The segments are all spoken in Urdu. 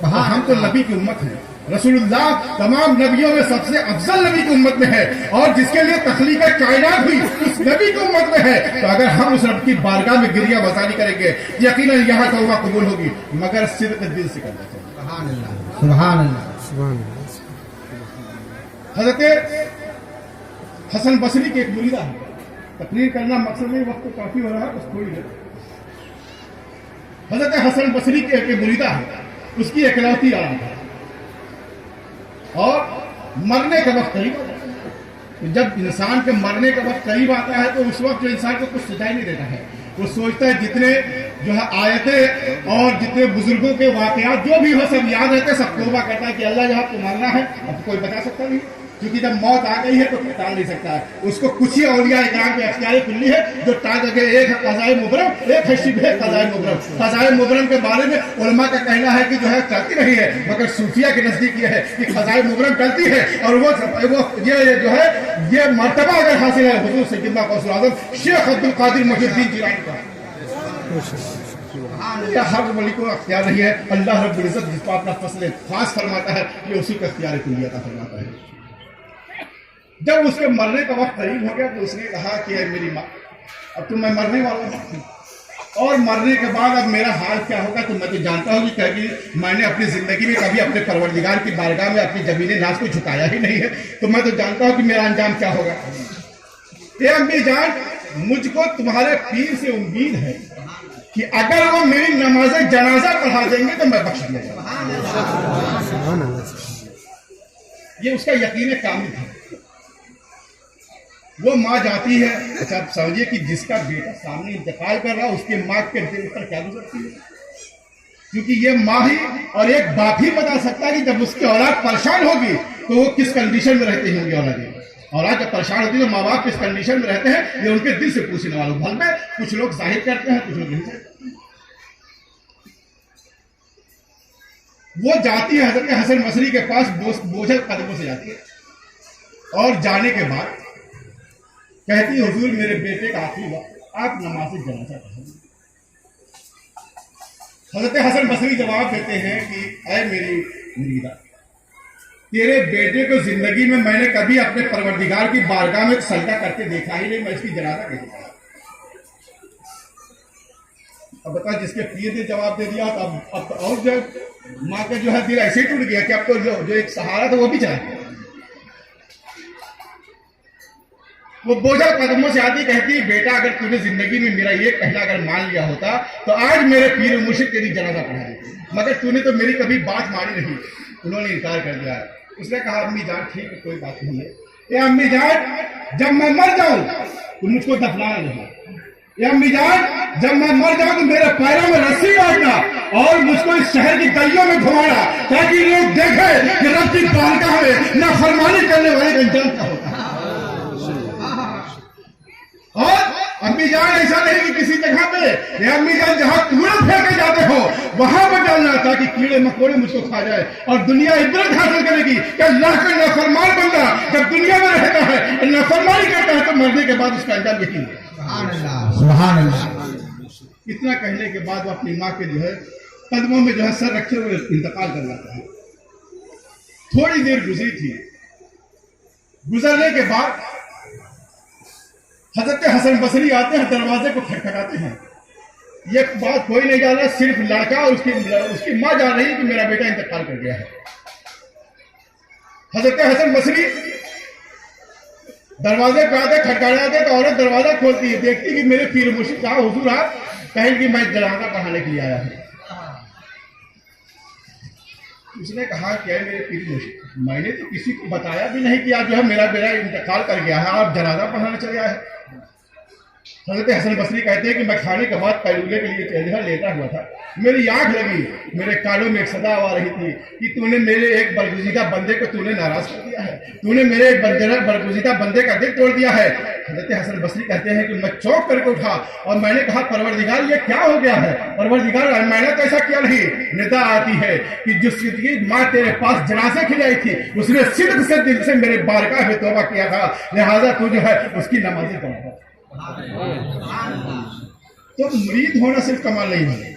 ہم تو نبی کی امت ہیں. رسول اللہ تمام نبیوں میں سب سے افضل نبی کی امت میں ہے اور جس کے لیے تخلیق کائنات ہوئی اس نبی کی امت میں ہے. تو اگر ہم اس رب کی بارگاہ میں گریہ وزاری کریں گے یقیناً یہاں توبہ قبول ہوگی مگر صدق دل سے کرنا چاہیے. سبحان اللہ سبحان اللہ سبحان اللہ. حضرت حسن بصری کے ایک مریدہ ہے. تقریر کرنا مقصد نہیں, وقت تو کافی ہو رہا ہے, بس تھوڑی دیر. حضرت حسن بصری کے ایک مریدہ ہے, اس کی اکلوتی اولاد ہے اور مرنے کا وقت قریب آتا ہے. جب انسان کے مرنے کا وقت قریب آتا ہے تو اس وقت جو انسان کو کچھ سجائی نہیں دیتا ہے. وہ سوچتا ہے جتنے جو ہے آیتیں اور جتنے بزرگوں کے واقعات جو بھی ہو سب یاد رہتے, سب توبہ کرتا ہے کہ اللہ جہاں کو مارنا ہے اب کوئی بتا سکتا نہیں, کیونکہ جب موت آ گئی ہے تو کوئی ٹال نہیں سکتا ہے. اس کو کچھ ہی اولیاء اکرام کے اختیار کلی ہے جو ٹال کے, ایک ہے قضائے مبرم, ایک ہے شبہ قضائے مبرم. قضائے مبرم کے بارے میں علماء کا کہنا ہے کہ جو ہے ٹلتی نہیں ہے, مگر صوفیہ کے نزدیک یہ ہے کہ قضائے مبرم ٹلتی ہے اور وہ یہ جو ہے یہ مرتبہ اگر حاصل ہے حضور سیدنا غوث الاعظم شیخ عبد القادر محی الدین جیلانی کا. ہر ولی کو اختیار نہیں ہے. اللہ رب العزت جس کو اپنا فضل خاص فرماتا ہے یہ اسی کا اختیار کلی عطا فرماتا ہے. جب اس کے مرنے کا وقت قریب ہو گیا تو اس نے کہا کہ اے میری ماں اب تو میں مرنے والا ہوں اور مرنے کے بعد اب میرا حال کیا ہوگا تو میں تو جانتا ہوں کہ میں نے اپنی زندگی میں کبھی اپنے پروردگار کی بارگاہ میں اپنی زمین ناز کو جھکایا ہی نہیں ہے, تو میں تو جانتا ہوں کہ میرا انجام کیا ہوگا. اے امی جان مجھ کو تمہارے پیر سے امید ہے کہ اگر وہ میری نماز جنازہ پڑھا دیں گے تو میں بخش دیا جاؤں. یہ اس کا یقین کامل تھا. وہ ماں جاتی ہے, اچھا آپ سمجھیے کہ جس کا بیٹا سامنے انتقال کر رہا اس کی ماں کے دل پر کیا گزرتی ہے, کیونکہ یہ ماں ہی اور ایک باپ ہی بتا سکتا ہے کہ جب اس کی اولاد پریشان ہوگی تو وہ کس کنڈیشن میں رہتے ہوں گے. اولاد جب پریشان ہوتی ہے تو ماں باپ کس کنڈیشن میں رہتے ہیں یہ ان کے دل سے پوچھنے والوں. بھل میں کچھ لوگ ظاہر کرتے ہیں کچھ لوگ نہیں کرتے. وہ جاتی ہے حضرت حسن بصری کے پاس بوجھل قدموں سے جاتی ہے اور جانے کے بعد کہتی حضور میرے بیٹے کا آخری وقت آپ نماز جنازہ پڑھیں. حضرت حسن بصری جواب دیتے ہیں کہ اے میری مریدہ تیرے بیٹے کو زندگی میں نے کبھی اپنے پروردگار کی بارگاہ میں سجدہ کرتے دیکھا ہی نہیں, میں اس کی جنازہ کیسے پڑھا. اب بتا جس کے پیر نے جواب دے دیا اب اور جو ماں کا جو ہے دل ایسے ہی ٹوٹ گیا کہ اب تو جو ایک سہارا تھا وہ بھی چلا گیا. وہ بوجھل قدموں سے آتی کہتی بیٹا اگر تُو نے زندگی میں میرا یہ پہلا اگر مان لیا ہوتا تو آج میرے پیر مرشد تیری جنازہ پڑھا دیتے, مگر تو نے تو میری کبھی بات مانی نہیں. انہوں نے انکار کر دیا. اس نے کہا امی جان ٹھیک ہے کوئی بات نہیں ہے. اے امی جان جب میں مر جاؤں تو مجھ کو دفنانا نہیں. اے امی جان جب میں مر جاؤں تو میرے پیروں میں رسی باندھنا اور مجھ کو اس شہر کی گلیوں میں گھمانا تاکہ لوگ دیکھیں کہ رب کی بارگاہ میں نافرمانی کرنے والے کا انجام کیا ہوتا ہے. اور امی جان ایسا نہیں کہ کسی جگہ پہ یہ امی جان جہاں کوڑے پھینکے جاتے ہو وہاں پہ ڈالنا تاکہ کیڑے مکوڑے مجھ کو کھا جائے اور دنیا عبرت حاصل کرے گی کہ اللہ کا نافرمان بندہ جب دنیا میں رہتا ہے نافرمانی کرتا ہے تو مرنے کے بعد اس کا انجام یہی ہے. سبحان اللہ سبحان اللہ. اتنا کہنے کے بعد وہ اپنی ماں کے جو ہے قدموں میں جو ہے سر رکھے ہوئے انتقال کر جاتا ہے. تھوڑی دیر گزری تھی, گزرنے کے بعد حضرت حسن بصری آتے ہیں دروازے کو کھٹکھٹاتے ہیں. یہ بات کوئی نہیں جان رہا, صرف لڑکا اور اس کی ماں جان رہی ہے کہ میرا بیٹا انتقال کر گیا ہے. حضرت حسن بصری دروازے پہ آتے کھٹکھٹاتے تو عورت دروازہ کھولتی ہے, دیکھتی کہ میرے پیر مرشد کہا حضور آپ کہیں کہ میں جنازہ پڑھانے کے لیے آیا ہوں. اس نے کہا کہ میرے پیر مرشد میں نے تو کسی کو بتایا بھی نہیں کہ آج جو ہے میرا بیٹا انتقال کر گیا ہے, آپ جنازہ پڑھانے چلے آئے. حضرت حسن بصری کہتے ہیں کہ میں کھانے کے بعد پیلولے کے لیے لیٹا ہوا تھا, میری آنکھ لگی, میرے کانوں میں ایک صدا آ رہی تھی کہ تو نے میرے ایک برگزیدہ بندے کو تو نے ناراض کر دیا ہے, تو نے میرے ایک برگزیدہ بندے کا دل توڑ دیا ہے. حضرت حسن بصری کہتے ہیں کہ میں چونک کر کے اٹھا اور میں نے کہا پروردگار یہ کیا ہو گیا ہے. پروردگار میں نے تو ایسا کیا نہیں. ندا آتی ہے کہ جس کی ماں تیرے پاس جنازے کھلائی تھی اس نے صدق سے دل سے میرے بارگاہ میں توبہ کیا تھا, لہٰذا تو جو ہے اس کی نمازیں پڑھا. تو مرید ہونا صرف کمال نہیں ہونا,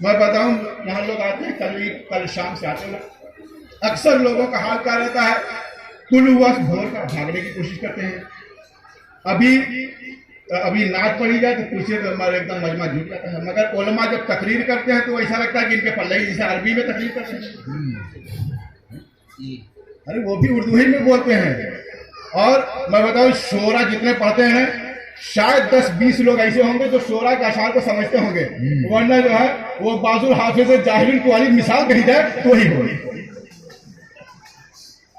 میں بتاؤں یہاں لوگ آتے ہیں کل شام سے آتے ہیں، اکثر لوگوں کا حال کیا رہتا ہے، کل ہوا بھور کا بھاگنے کی کوشش کرتے ہیں. ابھی نعت پڑھی جائے تو پیچھے ہمارے ایک دم مجمع جھوٹ جاتا ہے، مگر علماء جب تقریر کرتے ہیں تو ایسا لگتا ہے کہ ان کے پلے ہی جیسے عربی میں تقریر کرتے ہیں. ارے وہ بھی اردو ہی میں بولتے ہیں. اور میں بتاؤں شعرا جتنے پڑھتے ہیں شاید 10-20 لوگ ایسے ہوں گے جو شعرا کے اشعار کو سمجھتے ہوں گے، ورنہ جو ہے وہ بازو حافظ جاہل کو والی مثال کہی جائے تو ہی ہوگی.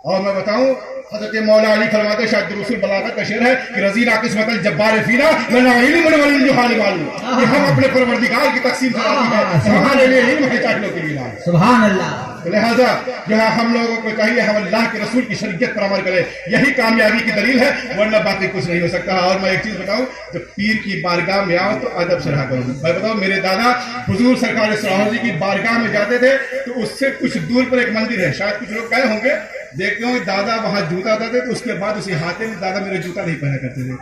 اور میں بتاؤں حضرت مولا علی فرماتے شاید رسول بلاغت کا شعر ہے کہ رضینا قسمت الجبار فینا لنا علم ولی جوہان معلوم، کہ ہم اپنے پروردگار کی تقسیم کراتی ہے، ہمارے لیے علم ہے چاہیے کے لیے. سبحان اللہ. لہذا جو ہے ہم لوگوں کو چاہیے ہم اللہ کے رسول کی شریعت پر عمل کریں، یہی کامیابی کی دلیل ہے، ورنہ باقی کچھ نہیں ہو سکتا. اور میں ایک چیز بتاؤں، جب پیر کی بارگاہ میں آؤ تو ادب سے رہا کرو. میں بتاؤں میرے دادا حضور سرکار صلی جی کی بارگاہ میں جاتے تھے تو اس سے کچھ دور پر ایک مندر ہے، شاید کچھ لوگ گئے ہوں گے، دیکھتے ہوں دادا وہاں جوتا تھے تو اس کے بعد اسی ہاتھے میں دادا میرے جوتا نہیں پہنا کرتے تھے.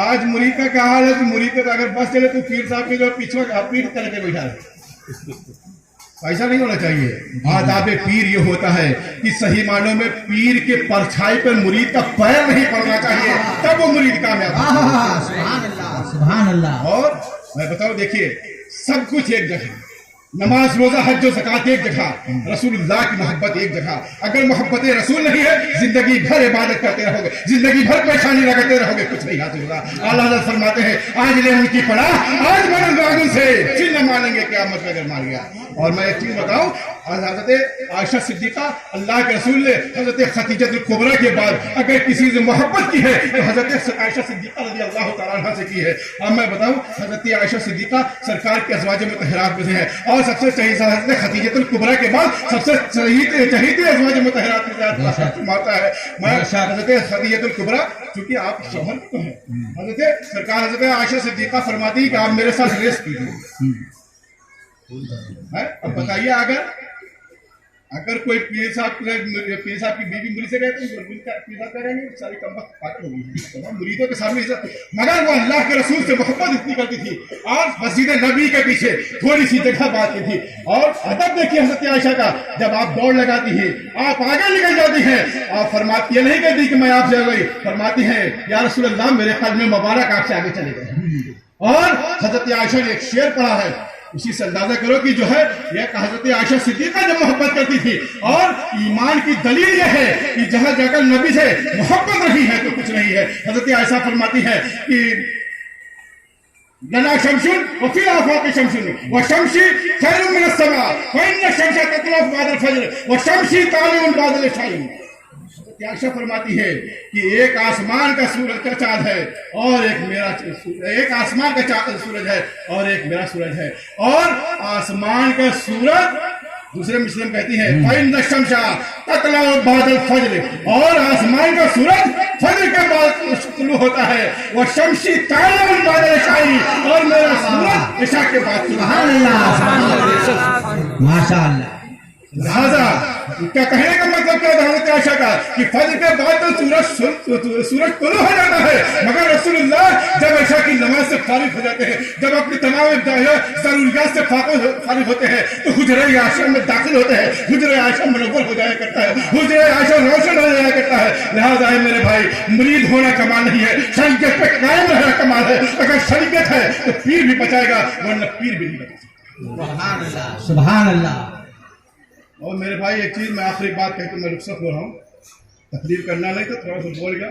آج مرید کا کیا حال ہے کہ مرید کا اگر بس چلے تو پیر صاحب کے جو پیچھے پیٹ کر کے بیٹھا ہے. ایسا نہیں ہونا چاہیے. آداب پیر یہ ہوتا ہے کہ صحیح معنوں میں پیر کے پرچھائی پر مرید کا پیر نہیں پڑنا چاہیے، تب وہ مرید کامیاب. سبحان اللہ. سبحان اللہ. اور میں بتاؤں دیکھیے سب کچھ ایک جگہ، نماز روزہ حج و زکات ایک جگہ، رسول اللہ کی محبت ایک جگہ. اگر محبت رسول نہیں ہے زندگی بھر عبادت کرتے رہو گے، زندگی بھر پریشانی لگاتے رہو گے، کچھ نہیں حاصل ہوگا. اللہ حضرت فرماتے ہیں آج لے ان کی پناہ آج بڑے باغن سے پھر نہ مانیں گے قیامت میں اگر مار گیا. اور میں ایک چیز بتاؤں، حضرت عائشہ صدیقہ اللہ کے رسول نے حضرت خدیجہ الکبریٰ کے بعد اگر کسی سے محبت کی ہے تو حضرت عائشہ صدیقہ رضی اللہ تعالیٰ عنہ سے کی ہے. اب میں بتاؤں حضرت عائشہ صدیقہ سرکار کے ازواج مطہرات میں سے ہے، اور سب سے صحیح حضرت خدیجہ الکبریٰ کے بعد سب سے شہید ازواج مطہرات میں سے فرماتا ہے. میں حضرت خدیجہ الکبریٰ چونکہ آپ شوہر تو ہیں، حضرت سرکار حضرت عائشہ صدیقہ فرماتی ہے کہ آپ میرے ساتھ ریس کیجیے. اب بتائیے اگر کوئی پیر صاحب کی بیوی مری سے کہتے ہیں پیر صاحب کہہ رہے ہیں ساری کم وقت پاگل ہو گئی مریدوں کے سامنے عزت، مگر وہ اللہ کے رسول سے محبت اتنی کرتی تھی. اور مسجد نبی کے پیچھے تھوڑی سی جگہ باقی تھی. اور ادب دیکھیے حضرت عائشہ کا، جب آپ دوڑ لگاتی ہیں آپ آگے نکل جاتی ہیں، آپ فرماتی یہ نہیں کہتی کہ میں آپ سے گئی، فرماتی ہیں یا رسول اللہ میرے قدم مبارک آپ سے آگے چلے گئے. اور حضرت عائشہ نے ایک شعر پڑھا ہے، اسی سے اندازہ کرو کہ جو ہے یہ حضرت عائشہ صدیقہ جب محبت کرتی تھی. اور ایمان کی دلیل یہ ہے کہ جہاں جا کر نبی سے محبت رہی ہے تو کچھ نہیں ہے. حضرت عائشہ فرماتی ہے کہ لنا شمشن وفی الآفاق شمشن وشمشی خیر من السماء فإن الشمس تطلع بعد الفجر وشمشی طالع بعد العشاء. عائشہ فرماتی ہے کہ ایک آسمان کا سورج کا چاند ہے اور ایک آسمان کا سورج ہے اور ایک میرا سورج ہے. اور آسمان کا سورج دوسرے مسلم کہتی ہے فإن الشمس تطلع بعد الفجر، اور آسمان کا سورج فجر کے بعد طلوع ہوتا ہے. والشمس طالع بعد العشاء، اور میرا سورج عشاء کے بعد. سبحان اللہ. ماشاء اللہ. لہذا کیا کہنے کا مطلب کیا تھا حضرت عائشہ کا کہ فجر کے بعد تو سورج طلوع ہو جاتا ہے، مگر رسول اللہ جب عشاء کی نماز سے فارغ ہو جاتے ہیں، جب اپنی تمام ضروریات سے فارغ ہوتے ہیں تو حجرہ عائشہ میں داخل ہوتے ہیں. حجرہ عائشہ منور ہو جایا کرتا ہے، حجرہ عائشہ روشن ہو جایا کرتا ہے. لہذا ہے میرے بھائی مرید ہونا کمال نہیں ہے، شریعت پہ قائم رہنا کمال ہے. اگر شریعت ہے تو پیر بھی بچائے گا ورنہ پیر بھی نہیں بچا سکتا. سبحان اللہ. سبحان اللہ. اور میرے بھائی ایک چیز میں آخری بات کہہ کے میں رخصت ہو رہا ہوں، تقریر کرنا نہیں تو تھوڑا سا بول گیا.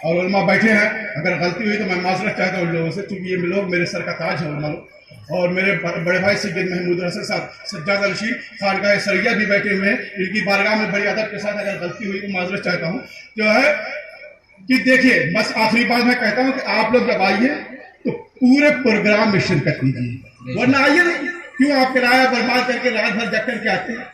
اور علماء بیٹھے ہیں، اگر غلطی ہوئی تو میں معذرت چاہتا ہوں ان لوگوں سے، کیونکہ یہ لوگ میرے سر کا تاج ہیں علماء لوگ. اور میرے بڑے بھائی سید محمود حسن صاحب سجاد الشی خانقاہ سریہ بھی بیٹھے ہوئے ہیں، ان کی بارگاہ میں بڑی ادب کے ساتھ اگر غلطی ہوئی تو معذرت چاہتا ہوں. جو ہے کہ دیکھیے بس آخری بات میں کہتا ہوں کہ آپ لوگ جب آئیے تو پورے پروگرام میں شرکت کیجیے، ورنہ آئیے نہیں. کیوں آپ کرایہ برباد کر کے رات بھر جگ کر کے آتے ہیں؟